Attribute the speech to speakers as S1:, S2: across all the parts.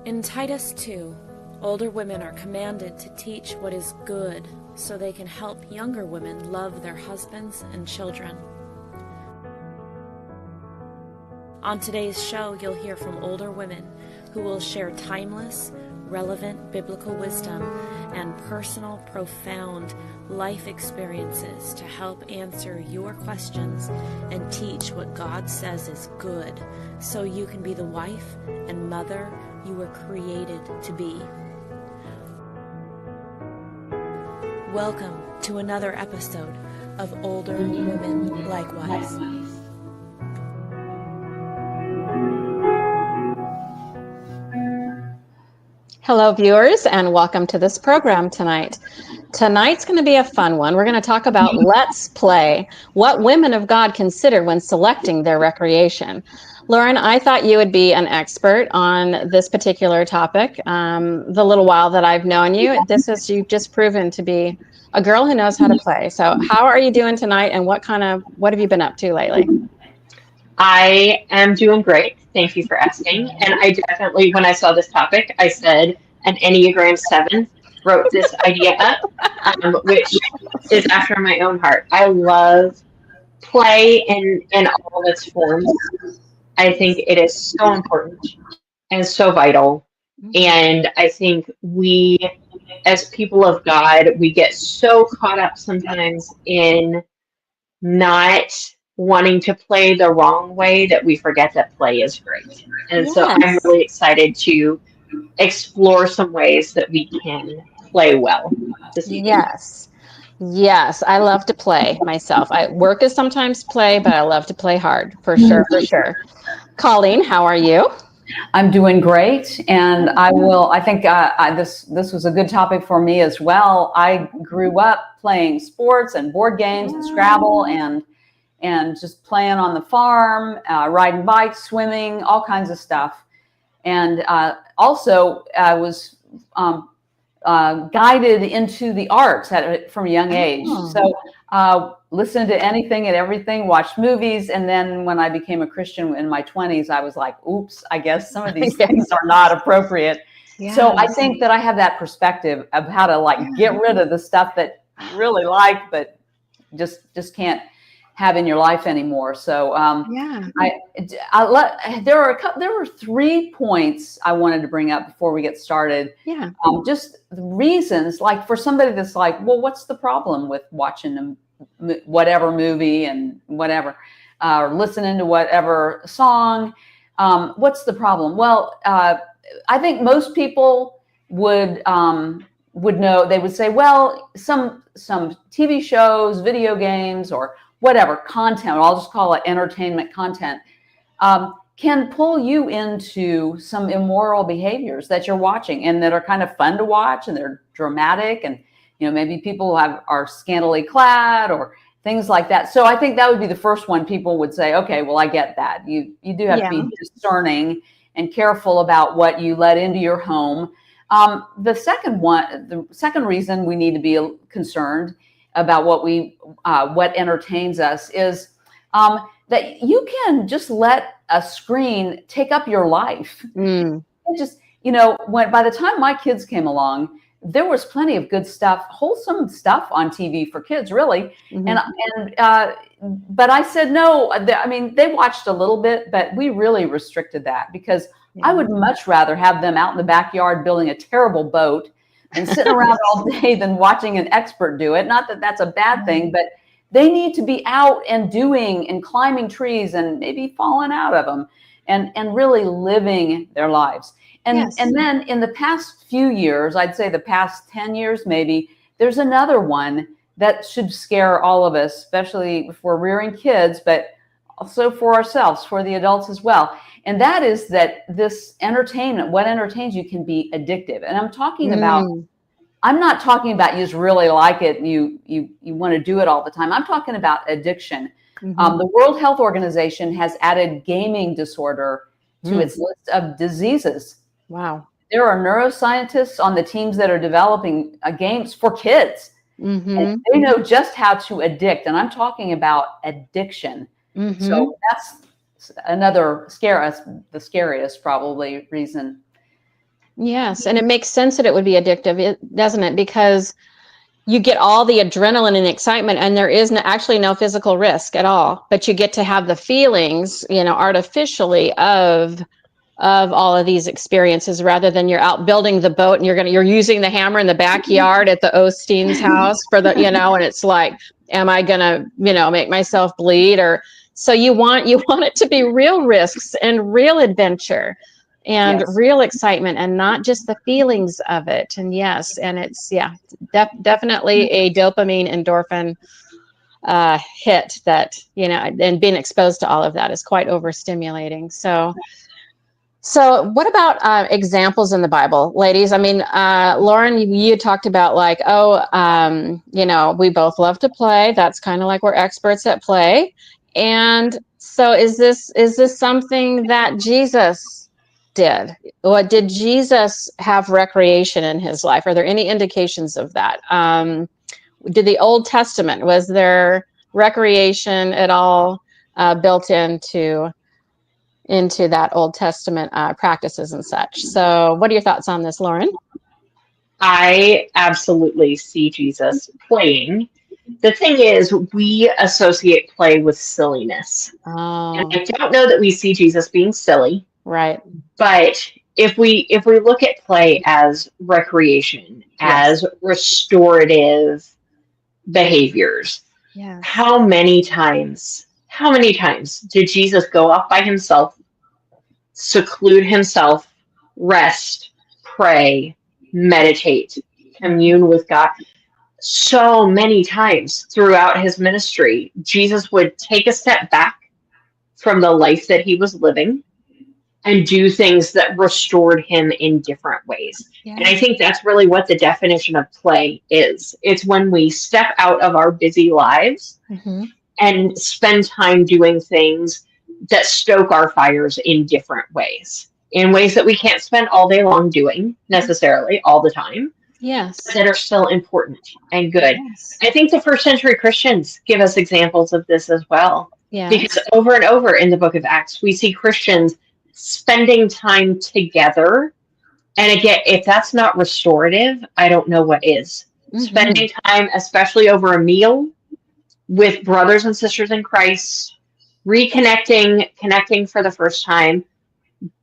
S1: In Titus 2, older women are commanded to teach what is good so they can help younger women love their husbands and children. On today's show, you'll hear from older women who will share timeless, relevant biblical wisdom and personal, profound life experiences to help answer your questions and teach what God says is good so you can be the wife and mother you were created to be. Welcome to another episode of Older Women Likewise.
S2: Hello, viewers, and welcome to this program tonight. Tonight's going to be a fun one. We're going to talk about Let's Play, what women of God consider when selecting their recreation. Lauren, I thought you would be an expert on this particular topic. The little while that I've known you, you've just proven to be a girl who knows how to play. So how are you doing tonight, and what have you been up to lately?
S3: I am doing great. Thank you for asking. And I definitely, when I saw this topic, I said an Enneagram 7 wrote this idea up, which is after my own heart. I love play in all its forms. I think it is so important and so vital. And I think we, as people of God, we get so caught up sometimes in not wanting to play the wrong way that we forget that play is great. And so I'm really excited to explore some ways that we can play well this evening.
S2: Yes, I love to play myself. Work is sometimes play, but I love to play hard, for sure. Colleen, how are you?
S4: I'm doing great, and I think this was a good topic for me as well. I grew up playing sports and board games and Scrabble and just playing on the farm, riding bikes, swimming, all kinds of stuff. And also I was guided into the arts from a young age. So listened to anything and everything, watched movies. And then when I became a Christian in my 20s, I was like, oops, I guess some of these things are not appropriate. Yeah. So I think that I have that perspective of how to get rid of the stuff that you really like, but just can't have in your life anymore. So there were 3 points I wanted to bring up before we get started. Yeah. Just the reasons, like for somebody that's like, well, what's the problem with watching whatever movie and whatever, or listening to whatever song? What's the problem? Well, I think most people would know. They would say, well, some TV shows, video games, or whatever content, I'll just call it entertainment content, can pull you into some immoral behaviors that you're watching and that are kind of fun to watch, and they're dramatic, and maybe people are scantily clad or things like that. So I think that would be the first one. People would say, okay, well, I get that. You do have to be discerning and careful about what you let into your home. The second reason we need to be concerned about what entertains us is that you can just let a screen take up your life. Just by the time my kids came along, there was plenty of good stuff, wholesome stuff on TV for kids, really. But I said no. I mean, they watched a little bit, but we really restricted that because I would much rather have them out in the backyard building a terrible boat and sitting around all day than watching an expert do it. Not that that's a bad thing, but they need to be out and doing and climbing trees and maybe falling out of them and really living their lives. And then in the past few years, I'd say the past 10 years maybe, there's another one that should scare all of us, especially if we're rearing kids, but also for ourselves, for the adults as well. And that is that this entertainment, what entertains you, can be addictive. And I'm talking about, I'm not talking about you just really like it and you want to do it all the time. I'm talking about addiction. The World Health Organization has added gaming disorder to its list of diseases.
S2: Wow.
S4: There are neuroscientists on the teams that are developing games for kids. And they know just how to addict. And I'm talking about addiction. So that's another the scariest probably reason
S2: Yes, and it makes sense that it would be addictive, doesn't it? Because you get all the adrenaline and excitement, and there is actually no physical risk at all, but you get to have the feelings, artificially of all of these experiences, rather than you're out building the boat and you're using the hammer in the backyard at the Osteen's house for the, and it's like, am I gonna, make myself bleed? Or so you want it to be real risks and real adventure and real excitement, and not just the feelings of it. And yes, and it's definitely a dopamine endorphin hit that, and being exposed to all of that is quite overstimulating. So what about examples in the Bible, ladies? I mean, Lauren, you talked about like, we both love to play. That's kind of like we're experts at play. And so is this something that Jesus did? What did Jesus have recreation in his life? Are there any indications of that? Did the Old Testament, was there recreation at all built into that Old Testament practices and such? So what are your thoughts on this, Lauren?
S3: I absolutely see Jesus playing. The thing is, we associate play with silliness.
S2: Oh.
S3: And I don't know that we see Jesus being silly.
S2: Right.
S3: But if we look at play as recreation, as restorative behaviors, how many times did Jesus go off by himself, seclude himself, rest, pray, meditate, commune with God? So many times throughout his ministry, Jesus would take a step back from the life that he was living and do things that restored him in different ways. Yeah. And I think that's really what the definition of play is. It's when we step out of our busy lives and spend time doing things that stoke our fires in different ways, in ways that we can't spend all day long doing necessarily all the time.
S2: Yes.
S3: That are still important and good. Yes. I think the first century Christians give us examples of this as well. Yeah. Because over and over in the book of Acts, we see Christians spending time together. And again, if that's not restorative, I don't know what is. Spending time, especially over a meal, with brothers and sisters in Christ, connecting for the first time,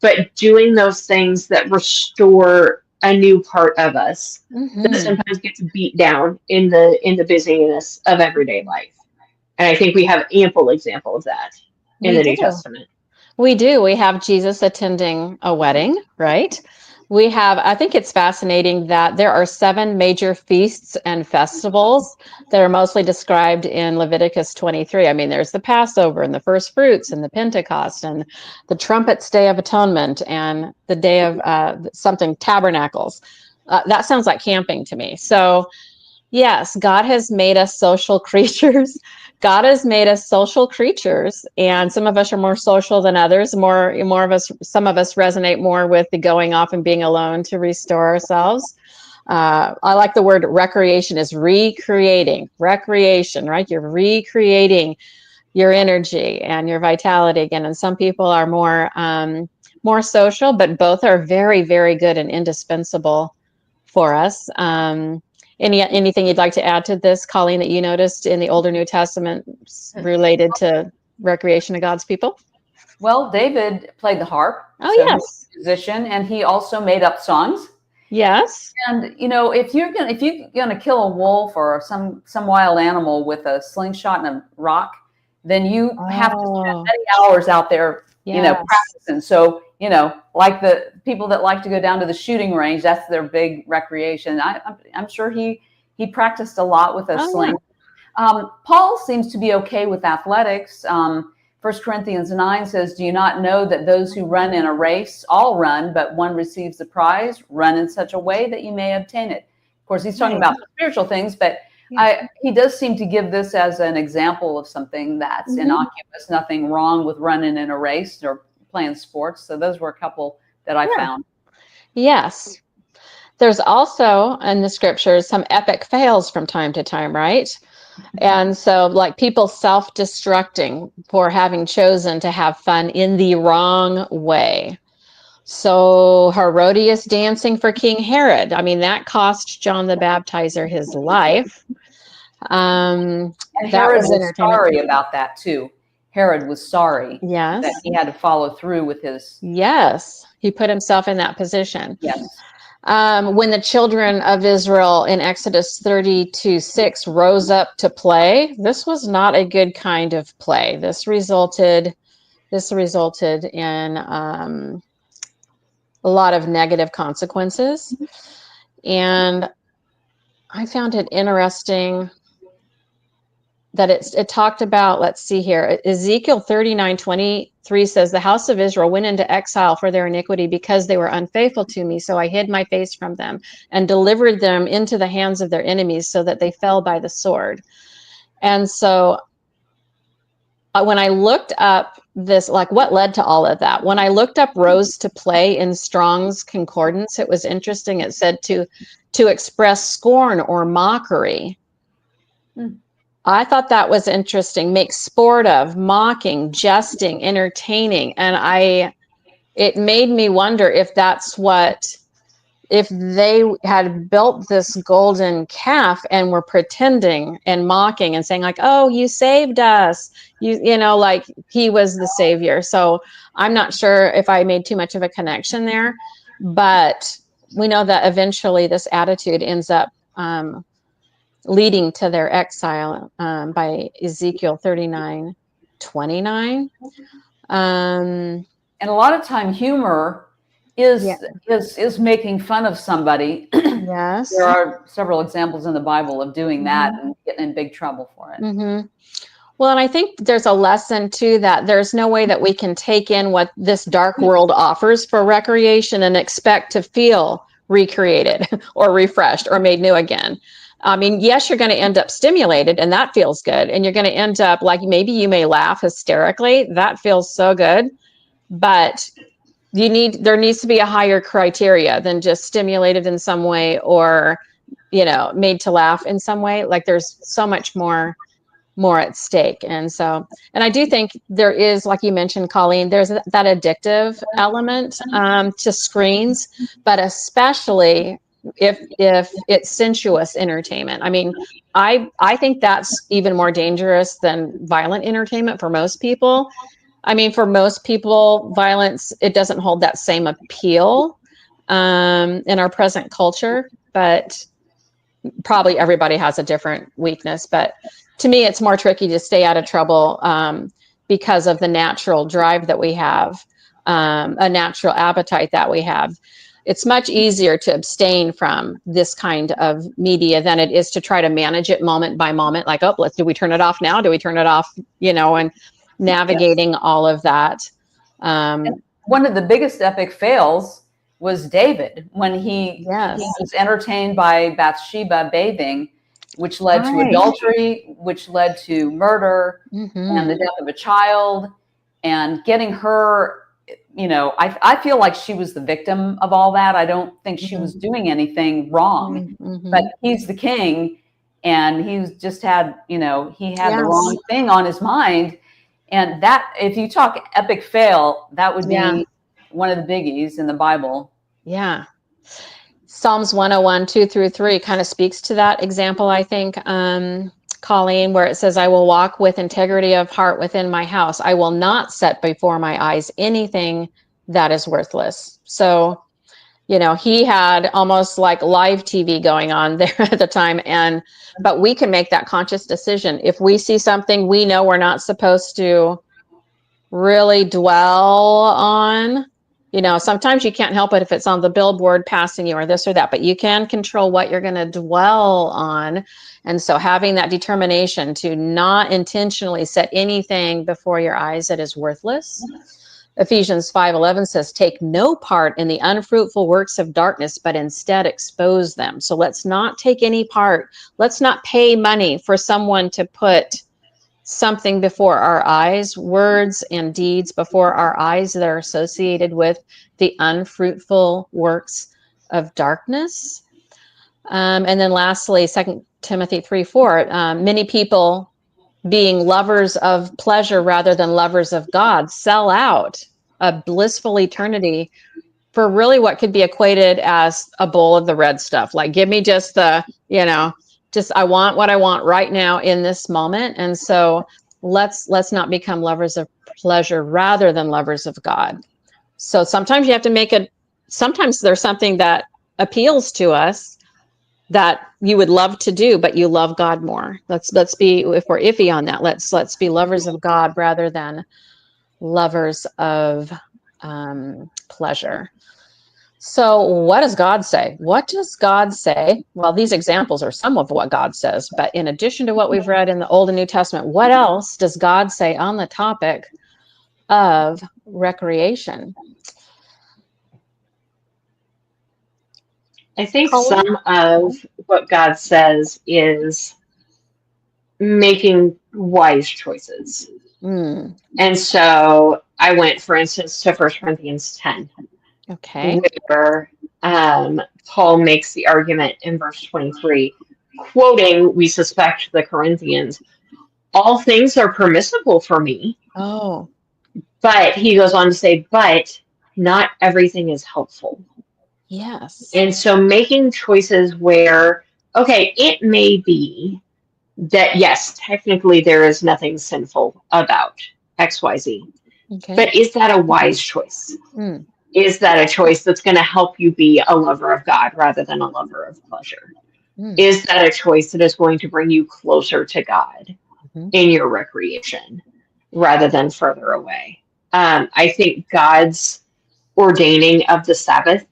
S3: but doing those things that restore a new part of us that sometimes gets beat down in the busyness of everyday life. And I think we have ample example of that in the New Testament.
S2: We do. We have Jesus attending a wedding, right? I think it's fascinating that there are 7 major feasts and festivals that are mostly described in Leviticus 23. I mean, there's the Passover and the first fruits and the Pentecost and the trumpets, Day of Atonement, and the day of tabernacles. That sounds like camping to me. So yes, God has made us social creatures. God has made us social creatures, and some of us are more social than others. Some of us resonate more with the going off and being alone to restore ourselves. I like the word recreation is recreating. Recreation, right? You're recreating your energy and your vitality again. And some people are more social, but both are very, very good and indispensable for us. Anything you'd like to add to this, Colleen, that you noticed in the Older New Testament related to recreation of God's people?
S4: Well, David played the harp.
S2: Oh, so yes.
S4: He was a musician, and he also made up songs.
S2: Yes.
S4: And if you're gonna kill a wolf or some wild animal with a slingshot and a rock, then you have to spend many hours out there, practicing. So, like the people that like to go down to the shooting range, that's their big recreation. I'm sure he practiced a lot with a sling. Yeah. Paul seems to be okay with athletics. 1 Corinthians 9 says, "Do you not know that those who run in a race all run, but one receives the prize? Run in such a way that you may obtain it." Of course, he's talking about spiritual things, but he does seem to give this as an example of something that's innocuous. Nothing wrong with running in a race or playing sports. So those were a couple that I found.
S2: Yes. There's also in the scriptures some epic fails from time to time, right? And so like people self-destructing for having chosen to have fun in the wrong way. So Herodias dancing for King Herod. I mean, that cost John the Baptizer his life.
S4: And
S2: That
S4: Herod
S2: was
S4: was
S2: entertainment.
S4: sorry about that too. Herod was sorry
S2: Yes.
S4: that he had to follow through with his.
S2: Yes, he put himself in that position.
S4: Yes.
S2: When the children of Israel in Exodus 32:6 rose up to play, this was not a good kind of play. This resulted in a lot of negative consequences. And I found it interesting that it talked about, let's see here, Ezekiel 39:23 says, the house of Israel went into exile for their iniquity because they were unfaithful to me. So I hid my face from them and delivered them into the hands of their enemies so that they fell by the sword. And so when I looked up this, like what led to all of that, when I looked up rose to play in Strong's Concordance, it was interesting. It said to express scorn or mockery. I thought that was interesting. Make sport of, mocking, jesting, entertaining. And it made me wonder if if they had built this golden calf and were pretending and mocking and saying like, oh, you saved us. You know, like he was the savior. So I'm not sure if I made too much of a connection there, but we know that eventually this attitude ends up, leading to their exile by Ezekiel 39:29.
S4: And a lot of time humor is making fun of somebody.
S2: Yes.
S4: There are several examples in the Bible of doing that and getting in big trouble for it.
S2: Well, and I think there's a lesson too, that there's no way that we can take in what this dark world offers for recreation and expect to feel recreated or refreshed or made new again. I mean, yes, you're going to end up stimulated and that feels good. And you're going to end up like, maybe you may laugh hysterically. That feels so good. But there needs to be a higher criteria than just stimulated in some way or, made to laugh in some way. Like there's so much more at stake. And I do think there is, like you mentioned, Colleen, there's that addictive element to screens, but especially if it's sensuous entertainment. I mean, I think that's even more dangerous than violent entertainment for most people. I mean, for most people, violence, it doesn't hold that same appeal in our present culture, but probably everybody has a different weakness. But to me, it's more tricky to stay out of trouble because of the natural drive that we have, a natural appetite that we have. It's much easier to abstain from this kind of media than it is to try to manage it moment by moment. Like, oh, do we turn it off now? Do we turn it off? And navigating all of that.
S4: One of the biggest epic fails was David when he was entertained by Bathsheba bathing, which led to adultery, which led to murder and the death of a child, and getting her, I feel like she was the victim of all that. I don't think she was doing anything wrong, but he's the king and he's just had, he had the wrong thing on his mind. And that, if you talk epic fail, that would be one of the biggies in the Bible.
S2: Yeah. Psalms 101, 2-3 kind of speaks to that example, I think, Colleen, where it says, I will walk with integrity of heart within my house. I will not set before my eyes anything that is worthless. So, he had almost like live TV going on there at the time. But we can make that conscious decision. If we see something we know we're not supposed to really dwell on, sometimes you can't help it if it's on the billboard passing you or this or that, but you can control what you're going to dwell on. And so having that determination to not intentionally set anything before your eyes that is worthless. Ephesians 5:11 says, take no part in the unfruitful works of darkness, but instead expose them. So let's not take any part. Let's not pay money for someone to put something before our eyes, words and deeds before our eyes that are associated with the unfruitful works of darkness. And then lastly, 2 Timothy 3:4, many people being lovers of pleasure rather than lovers of God sell out a blissful eternity for really what could be equated as a bowl of the red stuff. Like, give me just the, just I want what I want right now in this moment. And so let's not become lovers of pleasure rather than lovers of God. So sometimes you have to sometimes there's something that appeals to us that you would love to do, but you love God more. Let's be, if we're iffy on that, let's be lovers of God rather than lovers of pleasure. So what does God say? What does God say? Well, these examples are some of what God says, but in addition to what we've read in the Old and New Testament, what else does God say on the topic of recreation?
S3: I think some of what God says is making wise choices. And so I went, for instance, to 1 Corinthians 10.
S2: Okay.
S3: Where Paul makes the argument in verse 23, quoting, we suspect, the Corinthians, all things are permissible for me.
S2: Oh.
S3: But he goes on to say, but not everything is helpful.
S2: Yes.
S3: And so making choices where, okay, it may be that, yes, technically there is nothing sinful about XYZ. Okay. But is that a wise choice? Is that a choice that's going to help you be a lover of God rather than a lover of pleasure? Is that a choice that is going to bring you closer to God in your recreation rather than further away? I think God's ordaining of the Sabbath,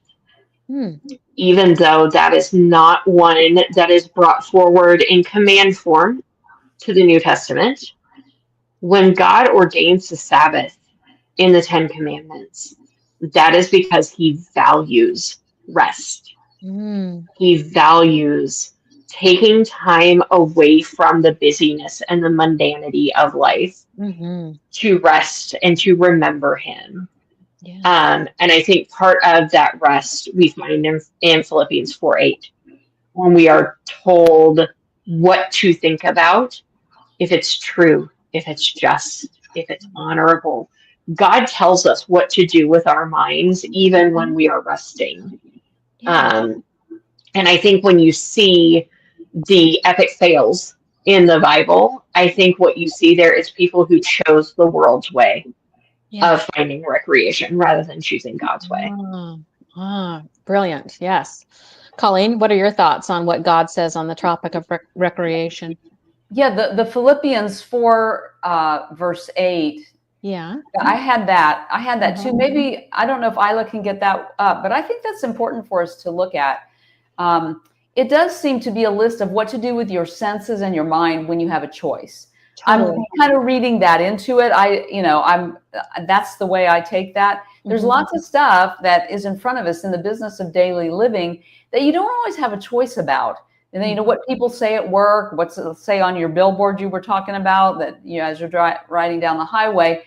S3: even though that is not one that is brought forward in command form to the New Testament, when God ordains the Sabbath in the Ten Commandments, that is because he values rest. He values taking time away from the busyness and the mundanity of life to rest and to remember him. Yeah. And I think part of that rest we find in Philippians 4:8, when we are told what to think about, if it's true, if it's just, if it's honorable. God tells us what to do with our minds, even when we are resting. Yeah. And I think when you see the epic fails in the Bible, I think what you see there is people who chose the world's way of finding recreation rather than choosing God's way.
S2: Brilliant. Yes. Colleen, what are your thoughts on what God says on the topic of recreation?
S4: Yeah, the Philippians 4 verse 8.
S2: Yeah.
S4: I had that too. Maybe, I don't know if Isla can get that up, but I think that's important for us to look at. It does seem to be a list of what to do with your senses and your mind when you have a choice. Totally. I'm kind of reading that into it. That's the way I take that. There's lots of stuff that is in front of us in the business of daily living that you don't always have a choice about. And then, what people say at work, what's it say on your billboard you were talking about, that, as you're riding down the highway,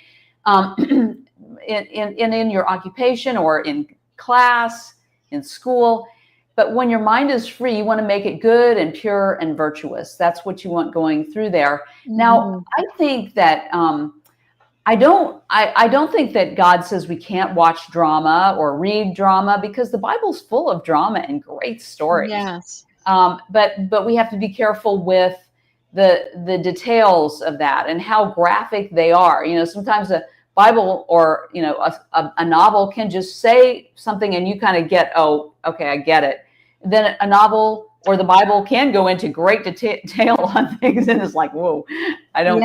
S4: in your occupation or in class, in school. But when your mind is free, you want to make it good and pure and virtuous. That's what you want going through there. Now, I think that I don't think that God says we can't watch drama or read drama, because the Bible's full of drama and great stories.
S2: Yes.
S4: But we have to be careful with the details of that and how graphic they are. Sometimes a Bible or a novel can just say something and you kind of get, oh, okay, I get it. Then a novel or the Bible can go into great detail on things, and it's like, whoa, I don't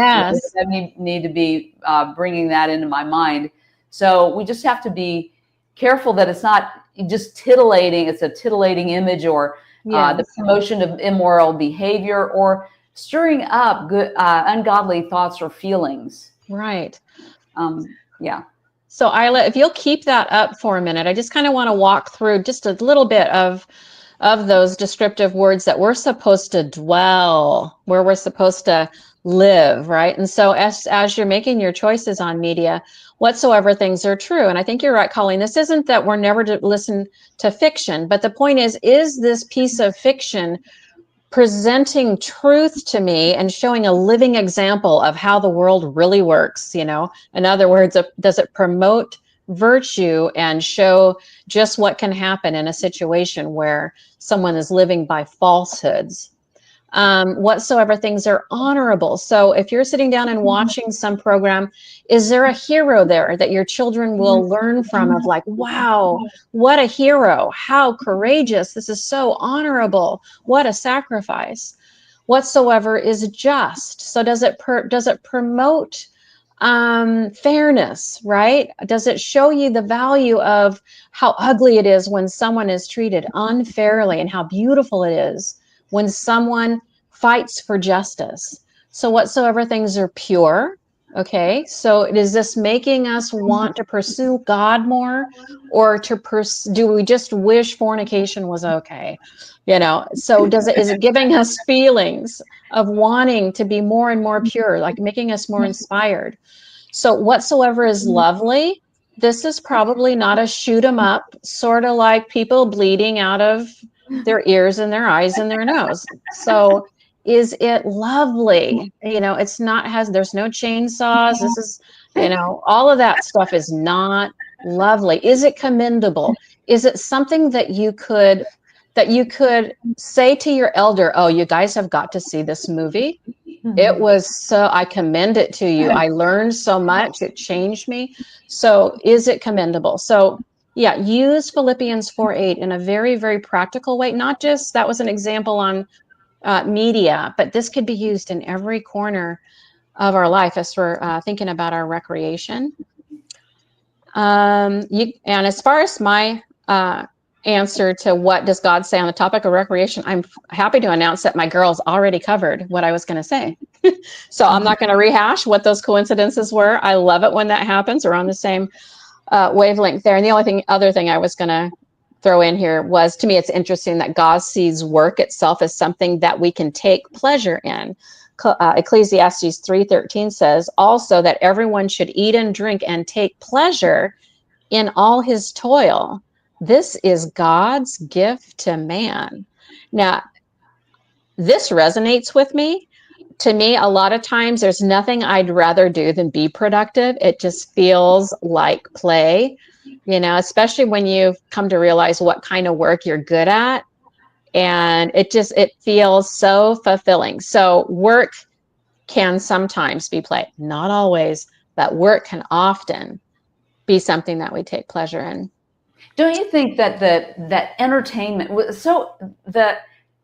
S4: need to be bringing that into my mind. So we just have to be careful that it's not just titillating. It's a titillating image or the promotion of immoral behavior or stirring up good, ungodly thoughts or feelings.
S2: Right.
S4: So
S2: Isla, if you'll keep that up for a minute, I just kind of want to walk through just a little bit of those descriptive words that we're supposed to dwell, where we're supposed to live, right? And so as you're making your choices on media, whatsoever things are true. And I think you're right, Colleen. This isn't that we're never to listen to fiction, but the point is this piece of fiction presenting truth to me and showing a living example of how the world really works? In other words, does it promote virtue and show just what can happen in a situation where someone is living by falsehoods. Whatsoever things are honorable. So if you're sitting down and watching some program, is there a hero there that your children will learn from, of like, wow, what a hero, how courageous, this is so honorable, what a sacrifice. Whatsoever is just. So does it promote fairness, right? Does it show you the value of how ugly it is when someone is treated unfairly, and how beautiful it is when someone fights for justice? So whatsoever things are pure. Okay, so is this making us want to pursue God more, or do we just wish fornication was okay? So is it giving us feelings of wanting to be more and more pure, like making us more inspired? So whatsoever is lovely, this is probably not a shoot 'em up, sort of like people bleeding out of their ears and their eyes and their nose. So is it lovely? It's not, there's no chainsaws. This is, all of that stuff is not lovely. Is it commendable? Is it something that you could say to your elder, oh, you guys have got to see this movie. It was I commend it to you. I learned so much. It changed me. So is it commendable? So yeah, use Philippians 4:8 in a very, very practical way. Not just, that was an example on media, but this could be used in every corner of our life as we're thinking about our recreation. And as far as my answer to what does God say on the topic of recreation, I'm happy to announce that my girls already covered what I was going to say. So I'm not going to rehash what those coincidences were. I love it when that happens. We're on the same wavelength there. And the other thing I was going to throw in here was, to me, it's interesting that God sees work itself as something that we can take pleasure in. Ecclesiastes 3:13 says also that everyone should eat and drink and take pleasure in all his toil. This is God's gift to man. Now, this resonates with me. To me, a lot of times there's nothing I'd rather do than be productive. It just feels like play, especially when you've come to realize what kind of work you're good at. And it feels so fulfilling. So work can sometimes be play, not always, but work can often be something that we take pleasure in.
S4: Don't you think that that entertainment, so the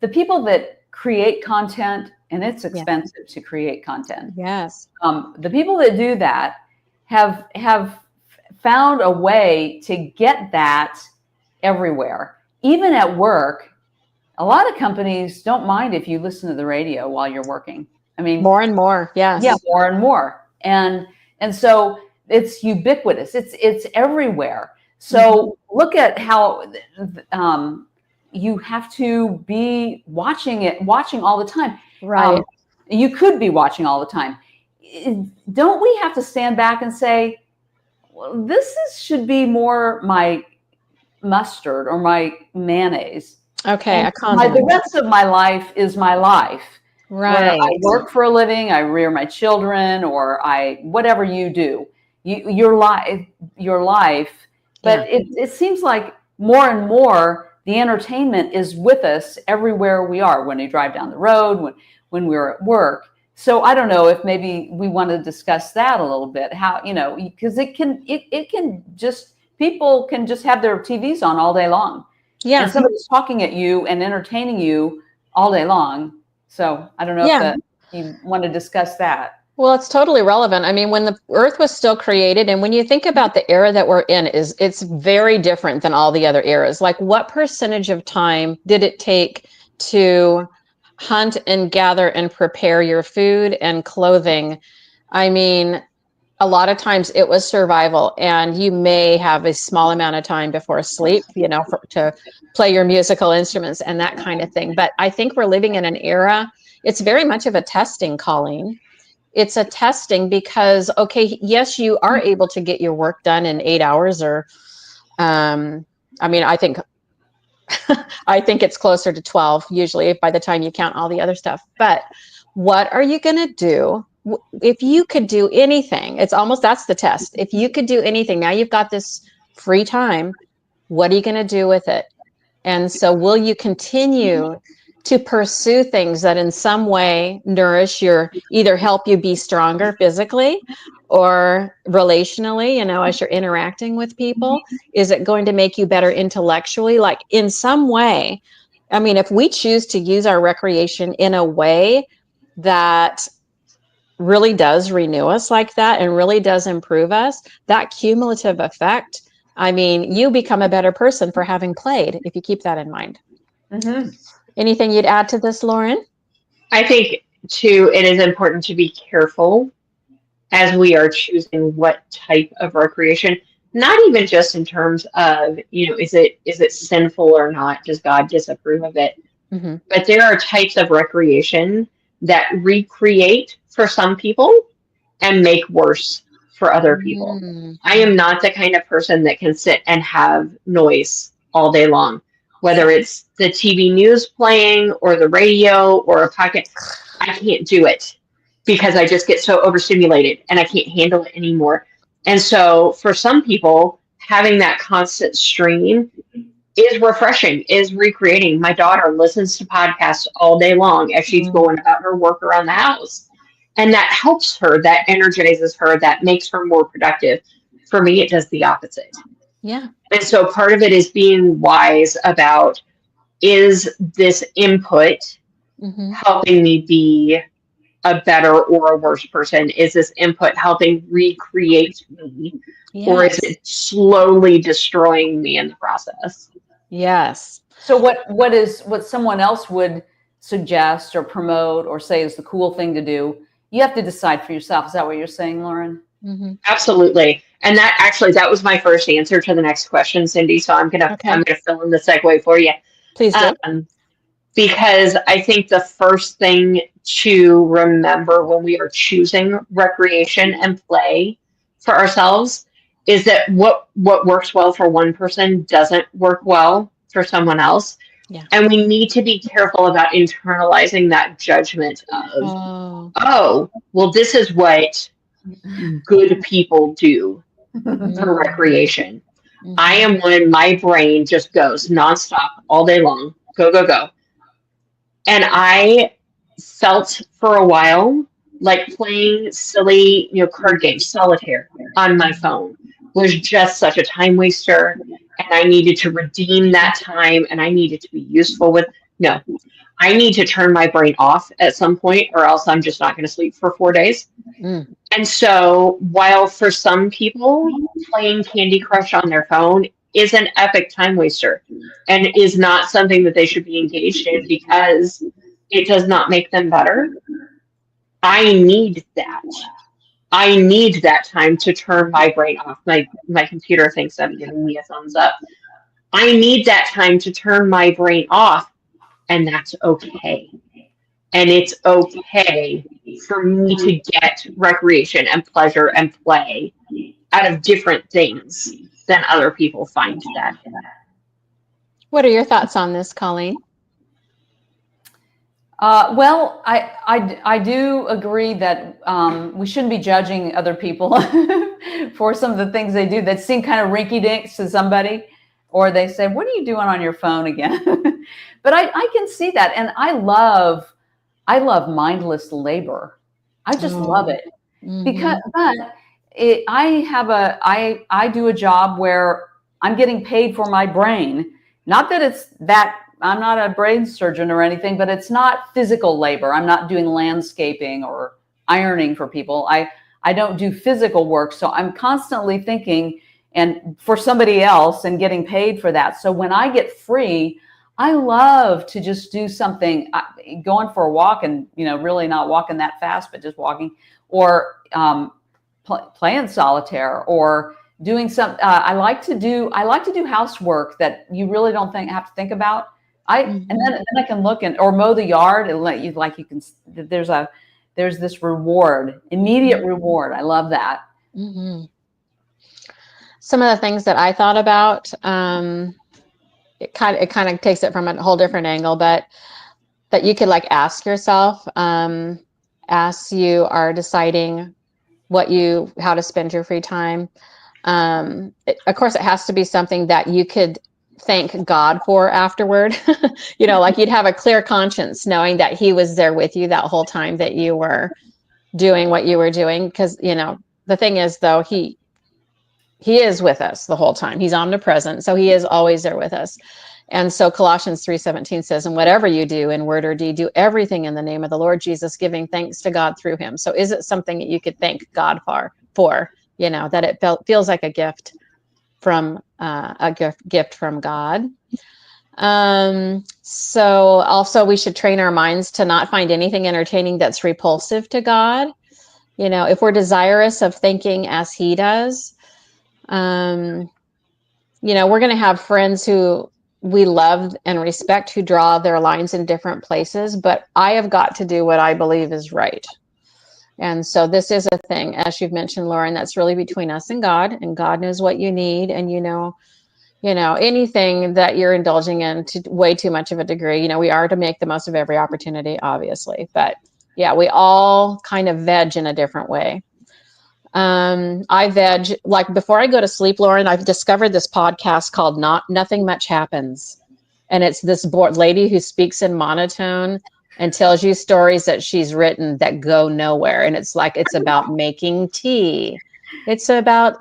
S4: people that create content, and it's expensive to create content.
S2: Yes.
S4: The people that do that have found a way to get that everywhere, even at work. A lot of companies don't mind if you listen to the radio while you're working. I mean,
S2: more and more, yes.
S4: Yeah, more and more, and so it's ubiquitous. It's everywhere. So look at how you have to be watching all the time.
S2: Right.
S4: You could be watching all the time. Don't we have to stand back and say, well, should be more my mustard or my mayonnaise.
S2: Okay.
S4: The rest of my life is my life.
S2: Right.
S4: I work for a living, I rear my children, or whatever you do, your life. But it seems like more and more the entertainment is with us everywhere we are, when we drive down the road, when we're at work. So I don't know if maybe we want to discuss that a little bit, how, because it can just, people can just have their TVs on all day long. Yeah. And somebody's talking at you and entertaining you all day long. So I don't know if you want to discuss that.
S2: Well, it's totally relevant. I mean, when the earth was still created, and when you think about the era that we're in, it's very different than all the other eras. Like, what percentage of time did it take to hunt and gather and prepare your food and clothing? I mean, a lot of times it was survival, and you may have a small amount of time before sleep, to play your musical instruments and that kind of thing. But I think we're living in an era, it's very much of a testing, Colleen. It's a testing because, okay, yes, you are able to get your work done in 8 hours, or, I think it's closer to 12 usually by the time you count all the other stuff. But what are you going to do if you could do anything, that's the test. If you could do anything, now you've got this free time, what are you going to do with it? And so will you continue to pursue things that in some way nourish either help you be stronger physically or relationally, as you're interacting with people? Is it going to make you better intellectually? Like in some way, I mean, if we choose to use our recreation in a way that really does renew us like that and really does improve us, that cumulative effect, I mean, you become a better person for having played, if you keep that in mind.
S4: Mm-hmm.
S2: Anything you'd add to this, Lauren?
S3: I think, too, it is important to be careful as we are choosing what type of recreation, not even just in terms of, is it sinful or not? Does God disapprove of it?
S2: Mm-hmm.
S3: But there are types of recreation that recreate for some people and make worse for other people.
S2: Mm-hmm.
S3: I am not the kind of person that can sit and have noise all day long, whether it's the TV news playing or the radio or a podcast. I can't do it because I just get so overstimulated and I can't handle it anymore. And so for some people, having that constant stream is refreshing, is recreating. My daughter listens to podcasts all day long as she's going about her work around the house. And that helps her, that energizes her, that makes her more productive. For me, it does the opposite.
S2: Yeah.
S3: And so part of it is being wise about, is this input helping me be a better or a worse person? Is this input helping recreate me? Yes. Or is it slowly destroying me in the process?
S2: Yes.
S4: So what someone else would suggest or promote or say is the cool thing to do, you have to decide for yourself. Is that what you're saying, Lauren?
S2: Mm-hmm.
S3: Absolutely. And that was my first answer to the next question, Cindy. So I'm gonna fill in the segue for you.
S2: Please do.
S3: Because I think the first thing to remember when we are choosing recreation and play for ourselves is that what works well for one person doesn't work well for someone else. Yeah. And we need to be careful about internalizing that judgment of, well, this is what good people do for recreation. Mm-hmm. I am one, my brain just goes nonstop all day long, go, go, go. And I felt for a while like playing silly, card games, solitaire on my phone was just such a time waster. And I needed to redeem that time and I needed to be useful with, no, I need to turn my brain off at some point or else I'm just not going to sleep for 4 days. Mm. And so while for some people playing Candy Crush on their phone is an epic time waster and is not something that they should be engaged in because it does not make them better, I need that. I need that time to turn my brain off. My computer thinks I'm giving me a thumbs up. I need that time to turn my brain off, and that's okay. And it's okay for me to get recreation and pleasure and play out of different things than other people find that.
S2: What are your thoughts on this, Colleen?
S4: Well, I do agree that we shouldn't be judging other people for some of the things they do that seem kind of rinky-dinks to somebody, or they say, "What are you doing on your phone again?" But I can see that, and I love mindless labor. I just love it because, but I do a job where I'm getting paid for my brain. Not that it's that. I'm not a brain surgeon or anything, but it's not physical labor. I'm not doing landscaping or ironing for people. I don't do physical work. So I'm constantly thinking and for somebody else and getting paid for that. So when I get free, I love to just do something, going for a walk and, really not walking that fast, but just walking, or playing solitaire, or doing some, I like to do housework that you really don't have to think about. And then I can look or mow the yard and let you, you can, there's this reward, immediate reward. I love that.
S2: Mm-hmm. Some of the things that I thought about, it kind of takes it from a whole different angle, but that you could ask yourself, as you are deciding how to spend your free time. Of course, it has to be something that you could thank God for afterward. Like you'd have a clear conscience knowing that he was there with you that whole time that you were doing what you were doing. Because, the thing is, though, he is with us the whole time. He's omnipresent. So he is always there with us. And so Colossians 3:17 says, and whatever you do in word or deed, do everything in the name of the Lord Jesus, giving thanks to God through him. So is it something that you could thank God for, that it feels like a gift from gift from God? So also we should train our minds to not find anything entertaining that's repulsive to God. If we're desirous of thinking as he does, we're going to have friends who we love and respect who draw their lines in different places, but I have got to do what I believe is right. And so this is a thing, as you've mentioned, Lauren, that's really between us and God knows what you need. And, anything that you're indulging in to way too much of a degree, we are to make the most of every opportunity, obviously. But yeah, we all kind of veg in a different way. I veg, like before I go to sleep, Lauren, I've discovered this podcast called Nothing Much Happens. And it's this lady who speaks in monotone and tells you stories that she's written that go nowhere. And it's about making tea. It's about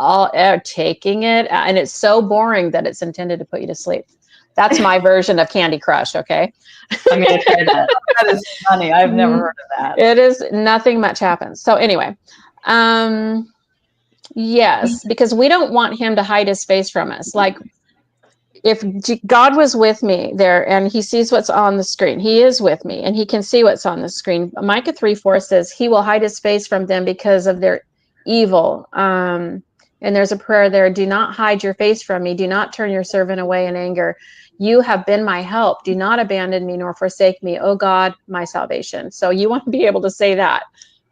S2: taking it. And it's so boring that it's intended to put you to sleep. That's my version of Candy Crush. Okay.
S3: I'm going to try that.
S4: That is funny. I've never heard of that.
S2: It is Nothing Much Happens. So anyway, yes, because we don't want him to hide his face from us. Like if God was with me there and he sees what's on the screen, he is with me and he can see what's on the screen. Micah 3:4 says he will hide his face from them because of their evil. And there's a prayer there. Do not hide your face from me. Do not turn your servant away in anger. You have been my help. Do not abandon me nor forsake me, O God, my salvation. So you want to be able to say that,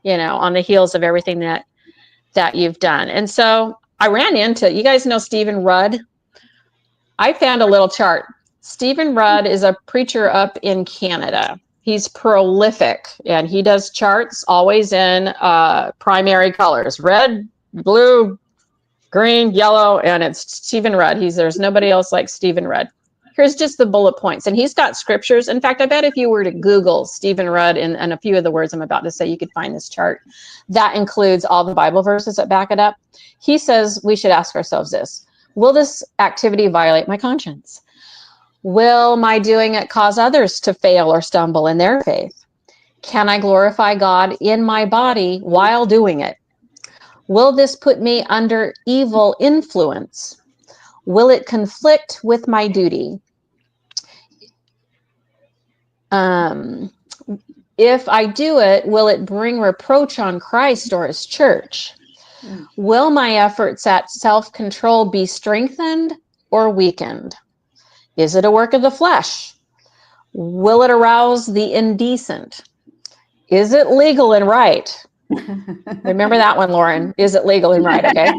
S2: on the heels of everything that you've done. And so I ran into, you guys know Stephen Rudd? I found a little chart. Stephen Rudd is a preacher up in Canada. He's prolific and he does charts always in primary colors, red, blue, green, yellow, and it's Stephen Rudd. There's nobody else like Stephen Rudd. Here's just the bullet points. And he's got scriptures. In fact, I bet if you were to Google Stephen Rudd and a few of the words I'm about to say, you could find this chart. That includes all the Bible verses that back it up. He says we should ask ourselves this. Will this activity violate my conscience? Will my doing it cause others to fail or stumble in their faith? Can I glorify God in my body while doing it? Will this put me under evil influence? Will it conflict with my duty? If I do it, will it bring reproach on Christ or his church? Will my efforts at self-control be strengthened or weakened? Is it a work of the flesh? Will it arouse the indecent? Is it legal and right? Remember that one, Lauren. Is it legal and right? Okay.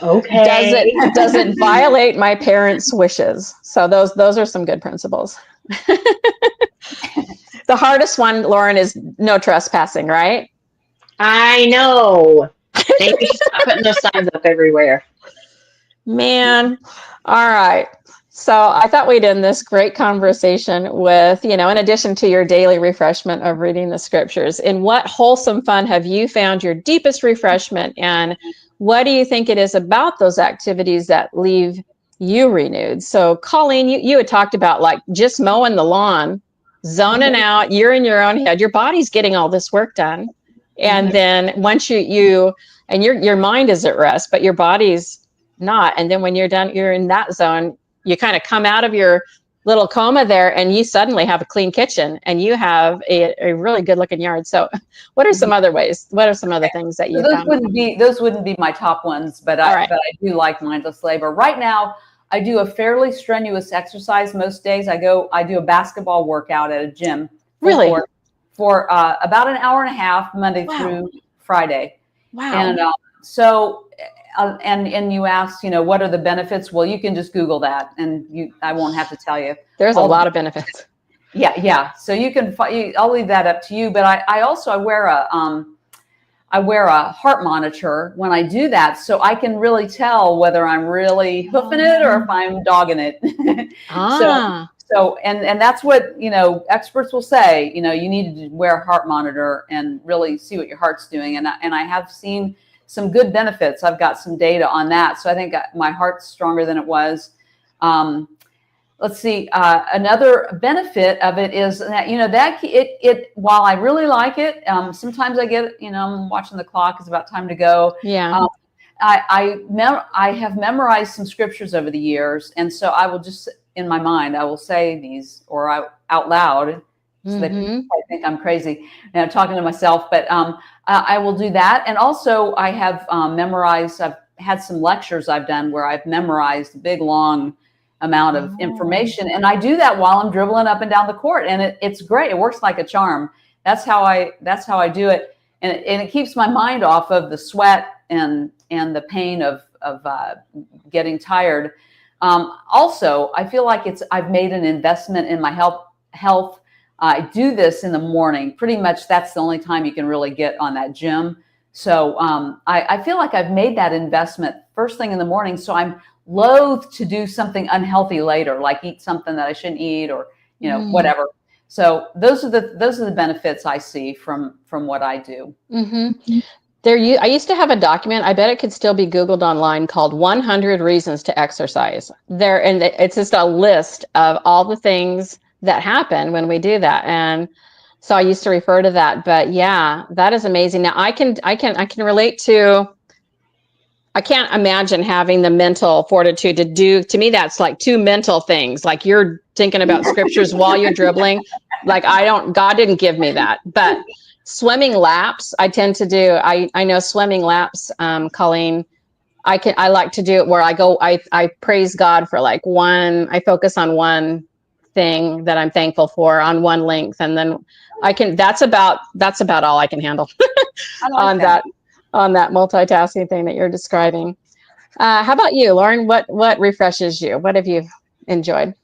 S3: Okay.
S2: Does it violate my parents' wishes? So those are some good principles. The hardest one, Lauren, is no trespassing, right?
S3: I know. They need to stop putting those signs up everywhere.
S2: Man. All right. So I thought we'd end this great conversation with, in addition to your daily refreshment of reading the scriptures, in what wholesome fun have you found your deepest refreshment? And what do you think it is about those activities that leave you renewed? So Colleen, you had talked about like just mowing the lawn, zoning out, you're in your own head, your body's getting all this work done. And then once your mind is at rest, but your body's not. And then when you're done, you're in that zone, you kind of come out of your little coma there and you suddenly have a clean kitchen and you have a really good looking yard. So what are some other ways? What are some other things that you found?
S4: Those wouldn't be my top ones, but I do like mindless labor. Right now, I do a fairly strenuous exercise most days. I do a basketball workout at a gym.
S2: Really?
S4: For about an hour and a half, Monday through Friday. Wow. And and you asked, what are the benefits? Well, you can just Google that and I won't have to tell you.
S2: There's a lot of benefits.
S4: Yeah. So you can, I'll leave that up to you. But I wear a heart monitor when I do that, so I can really tell whether I'm really hoofing it or if I'm dogging it. And that's what, experts will say, you need to wear a heart monitor and really see what your heart's doing. And I have seen some good benefits. I've got some data on that. So I think my heart's stronger than it was. Let's see. Another benefit of it is that, while I really like it, sometimes I get, I'm watching the clock, it's about time to go.
S2: Yeah.
S4: I have memorized some scriptures over the years. And so I will just, in my mind, I will say these or out loud. So they probably think I'm crazy, talking to myself, but I will do that. And also I have memorized, I've had some lectures I've done where I've memorized a big, long amount of information. And I do that while I'm dribbling up and down the court. And it's great. It works like a charm. That's how I do it. And it keeps my mind off of the sweat and the pain of getting tired. Also, I feel like I've made an investment in my health. I do this in the morning. Pretty much that's the only time you can really get on that gym. So I feel like I've made that investment first thing in the morning. So I'm loath to do something unhealthy later, like eat something that I shouldn't eat or, whatever. So those are the benefits I see from what I do.
S2: Mm-hmm. I used to have a document, I bet it could still be Googled online, called 100 Reasons to Exercise. And it's just a list of all the things that happen when we do that. And so I used to refer to that, but yeah, that is amazing. Now I can relate to, I can't imagine having the mental fortitude to me, that's like two mental things. Like you're thinking about scriptures while you're dribbling. Like God didn't give me that, but swimming laps, I tend to do. I know swimming laps, Colleen, I like to do it where I praise God for like I focus on one thing that I'm thankful for on one length. And then that's about all I can handle on that multitasking thing that you're describing. How about you, Lauren? What refreshes you? What have you enjoyed?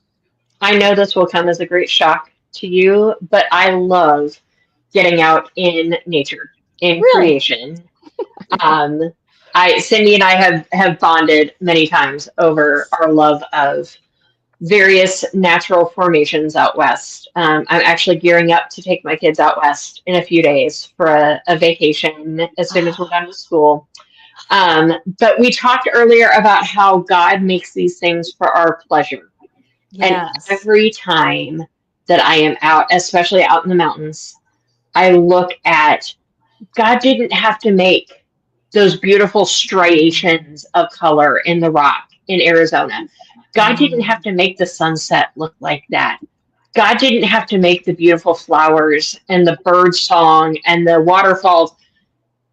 S3: I know this will come as a great shock to you, but I love getting out in nature, in creation. Cindy and I have bonded many times over our love of various natural formations out west. I'm actually gearing up to take my kids out west in a few days for a vacation as soon as we're done with school. But we talked earlier about how God makes these things for our pleasure. Yes. And every time that I am out, especially out in the mountains, I look at God didn't have to make those beautiful striations of color in the rock in Arizona. God didn't have to make the sunset look like that. God didn't have to make the beautiful flowers and the bird song and the waterfalls.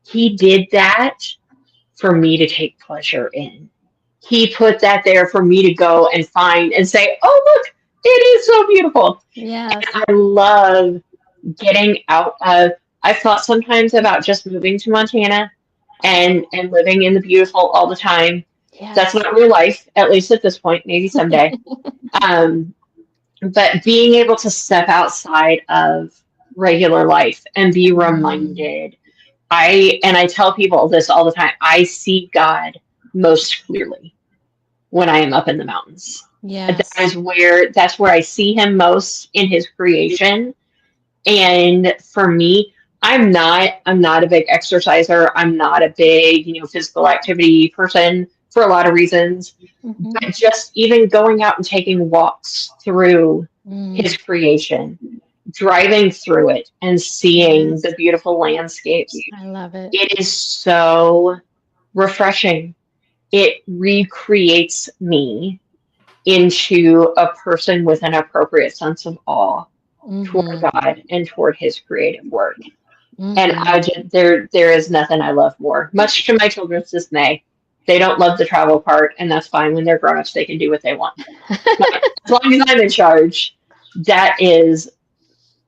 S3: He did that for me to take pleasure in. He put that there for me to go and find and say, oh, look, it is so beautiful.
S2: Yes.
S3: And I love getting out of, I've thought sometimes about just moving to Montana and living in the beautiful all the time. Yes. That's not real life, at least at this point, maybe someday. But being able to step outside of regular life and be reminded, I tell people this all the time, I see God most clearly when I am up in the mountains.
S2: Yes.
S3: That's where I see him most in his creation. And for me, I'm not a big exerciser. I'm not a big, physical activity person for a lot of reasons. Mm-hmm. But just even going out and taking walks through his creation, driving through it and seeing the beautiful landscapes.
S2: I love it.
S3: It is so refreshing. It recreates me into a person with an appropriate sense of awe toward God and toward his creative work. And there is nothing I love more, much to my children's dismay. They don't love the travel part, and that's fine. When they're grown-ups, they can do what they want. But as long as I'm in charge,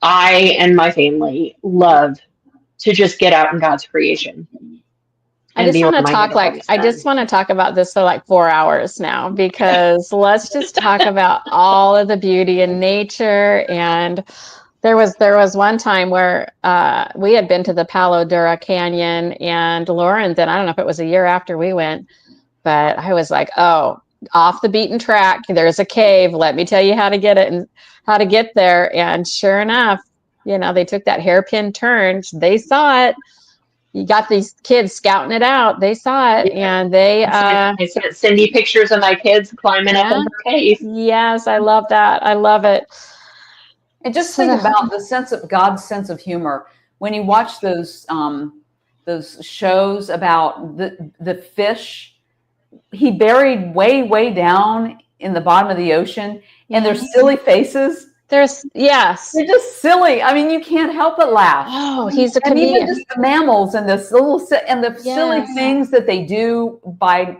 S3: I and my family love to just get out in God's creation.
S2: I just want to talk about this for like 4 hours now, because let's just talk about all of the beauty in nature. And there was one time where we had been to the Palo Duro Canyon, and Lauren, then I don't know if it was a year after we went, but I was like, oh, off the beaten track, there's a cave. Let me tell you how to get it and how to get there. And sure enough, they took that hairpin turn. They saw it. You got these kids scouting it out. They saw it, and
S3: I sent Cindy pictures of my kids climbing up in her cave.
S2: Yes, I love that. I love it.
S4: And just think about God's sense of humor when you watch those shows about the fish. He buried way down in the bottom of the ocean, and their silly faces.
S2: Yes.
S4: They're just silly. I mean, you can't help but laugh.
S2: Oh, he's a comedian.
S4: And even just the mammals and the silly things that they do by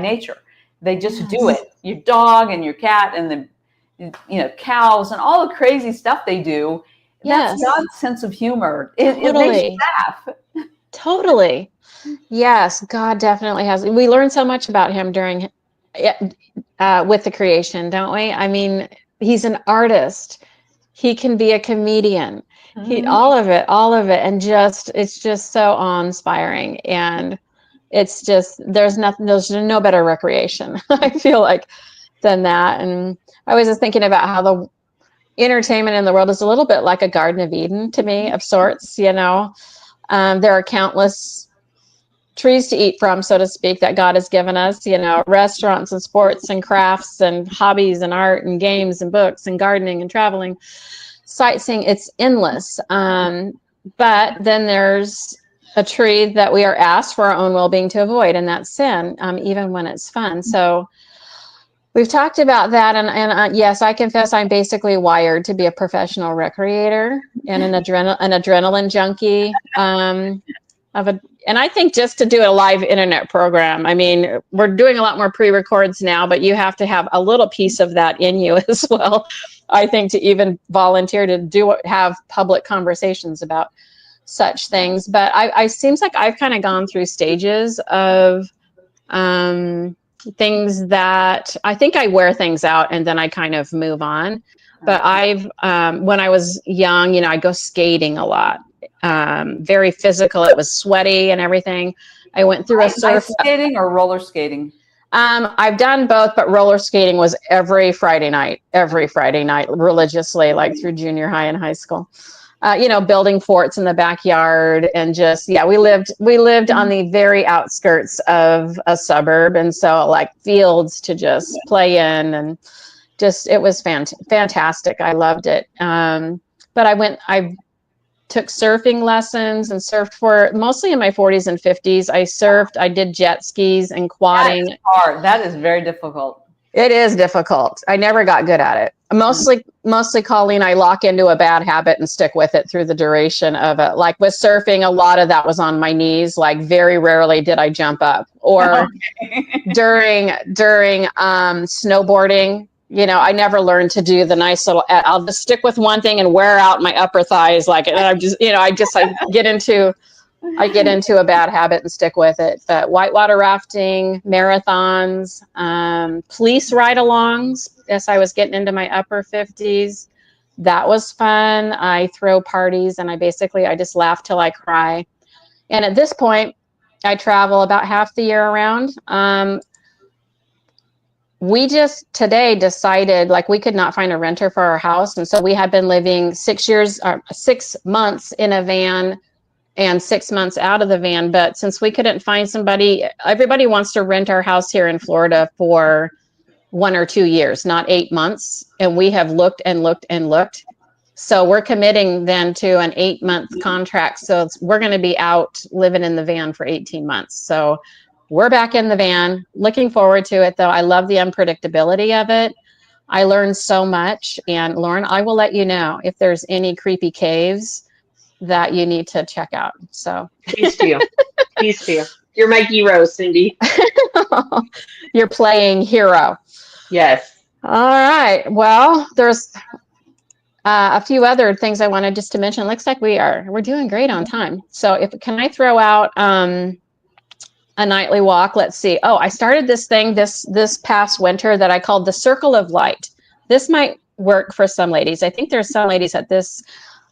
S4: nature. They just do it. Your dog and your cat and the cows and all the crazy stuff they do. That's God's sense of humor. It makes you laugh.
S2: Totally. Yes, God definitely has. We learn so much about him during with the creation, don't we? I mean, he's an artist. He can be a comedian. All of it, and it's just so awe-inspiring. And it's just there's no better recreation, I feel like, than that. And I was just thinking about how the entertainment in the world is a little bit like a Garden of Eden to me, of sorts. There are countless trees to eat from, so to speak, that God has given us, restaurants and sports and crafts and hobbies and art and games and books and gardening and traveling, sightseeing. It's endless. But then there's a tree that we are asked for our own well-being to avoid, and that's sin, even when it's fun. So we've talked about that. And yes, I confess I'm basically wired to be a professional recreator and an adrenaline junkie and I think just to do a live internet program, I mean, we're doing a lot more pre-records now, but you have to have a little piece of that in you as well, I think, to even volunteer to have public conversations about such things. But I seems like I've kind of gone through stages of things that I think I wear things out and then I kind of move on. But when I was young, I'd go skating a lot. Very physical. It was sweaty and everything. I went through
S4: ice skating or roller skating.
S2: I've done both, but roller skating was every Friday night, religiously, like through junior high and high school. Building forts in the backyard, and just we lived on the very outskirts of a suburb, and so like fields to just play in, and just it was fantastic. I loved it. But I took surfing lessons and surfed for mostly in my 40s and 50s. I surfed, I did jet skis and quadding.
S4: That's hard. That is very difficult.
S2: It is difficult. I never got good at it. Mostly, Colleen, I lock into a bad habit and stick with it through the duration of it. Like with surfing, a lot of that was on my knees. Like very rarely did I jump up. Or during snowboarding, I never learned to do the nice little, I'll just stick with one thing and wear out my upper thighs. Like, and I'm just, I get into a bad habit and stick with it. But whitewater rafting, marathons, police ride-alongs, as I was getting into my upper 50s, that was fun. I throw parties and I just laugh till I cry. And at this point, I travel about half the year around. We just today decided like we could not find a renter for our house. And so we had been living 6 months in a van and 6 months out of the van. But since we couldn't find somebody, everybody wants to rent our house here in Florida for 1 or 2 years, not 8 months. And we have looked and looked and looked. So we're committing then to an 8-month contract. So we're going to be out living in the van for 18 months. So we're back in the van, looking forward to it, though. I love the unpredictability of it. I learned so much. And Lauren, I will let you know if there's any creepy caves that you need to check out. So
S3: please do. You're my hero, Cindy.
S2: You're playing hero.
S3: Yes.
S2: All right. Well, there's a few other things I wanted just to mention. Looks like we're doing great on time. So can I throw out a nightly walk. Let's see. Oh, I started this thing this past winter that I called the Circle of Light. This might work for some ladies. I think there's some ladies at this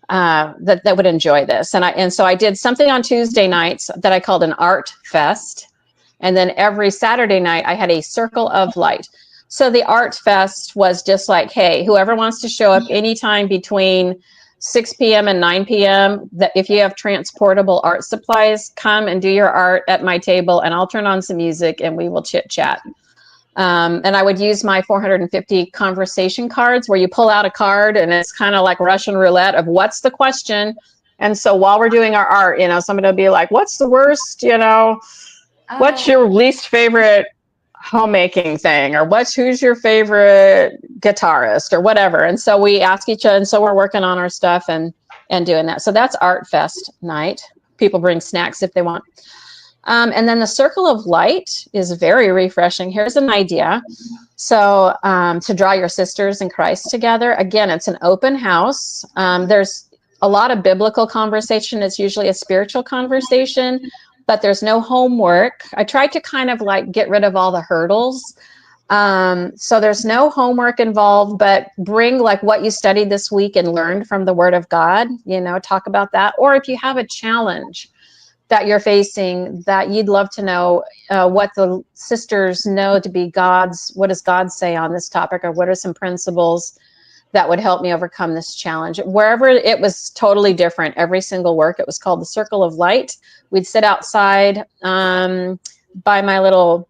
S2: that would enjoy this. And so I did something on Tuesday nights that I called an art fest. And then every Saturday night I had a Circle of Light. So the art fest was just like, hey, whoever wants to show up anytime between 6 p.m. and 9 p.m. that if you have transportable art supplies, come and do your art at my table and I'll turn on some music and we will chit chat. And I would use my 450 conversation cards where you pull out a card and it's kind of like Russian roulette of what's the question. And so while we're doing our art, somebody will be like, what's the worst, what's your least favorite homemaking thing, or who's your favorite guitarist or whatever. And so we ask each other, and so we're working on our stuff and doing that. So that's Art Fest night. People bring snacks if they want. And then the Circle of Light is very refreshing. Here's an idea. So to draw your sisters in Christ together. Again, it's an open house. There's a lot of biblical conversation. It's usually a spiritual conversation, but there's no homework. I tried to kind of like get rid of all the hurdles. So there's no homework involved, but bring like what you studied this week and learned from the Word of God, talk about that. Or if you have a challenge that you're facing that you'd love to know what the sisters know to be what does God say on this topic, or what are some principles that would help me overcome this challenge. Wherever it was totally different, every single work, it was called the Circle of Light. We'd sit outside by my little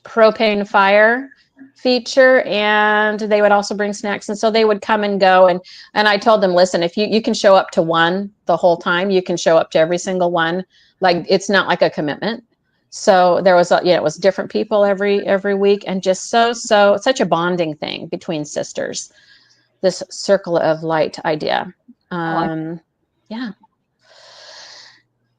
S2: propane fire feature, and they would also bring snacks. And so they would come and go. And I told them, listen, if you can show up to one the whole time, you can show up to every single one. Like, it's not like a commitment. So there was, it was different people every week, and just such a bonding thing between sisters. This Circle of Light idea. Yeah.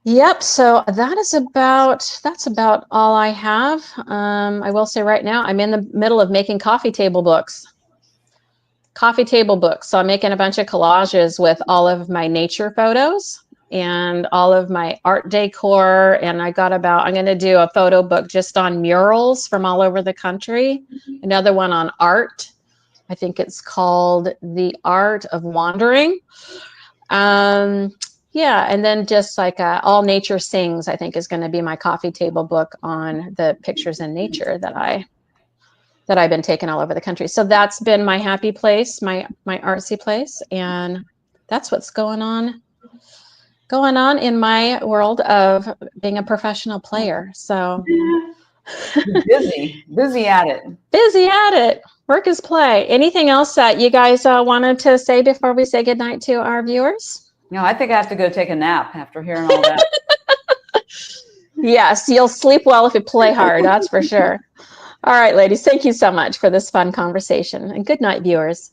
S2: Yep. So that's about all I have. I will say right now, I'm in the middle of making coffee table books. So I'm making a bunch of collages with all of my nature photos and all of my art decor. And I'm going to do a photo book just on murals from all over the country. Another one on art. I think it's called The Art of Wandering. Yeah, and then just like All Nature Sings, I think is going to be my coffee table book on the pictures in nature that I've been taking all over the country. So that's been my happy place, my artsy place, and that's what's going on in my world of being a professional player. So
S4: busy at it.
S2: Busy at it. Work is play. Anything else that you guys wanted to say before we say goodnight to our viewers?
S4: I think I have to go take a nap after hearing all that.
S2: Yes, you'll sleep well if you play hard. That's for sure. All right, ladies, thank you so much for this fun conversation. And good night, viewers.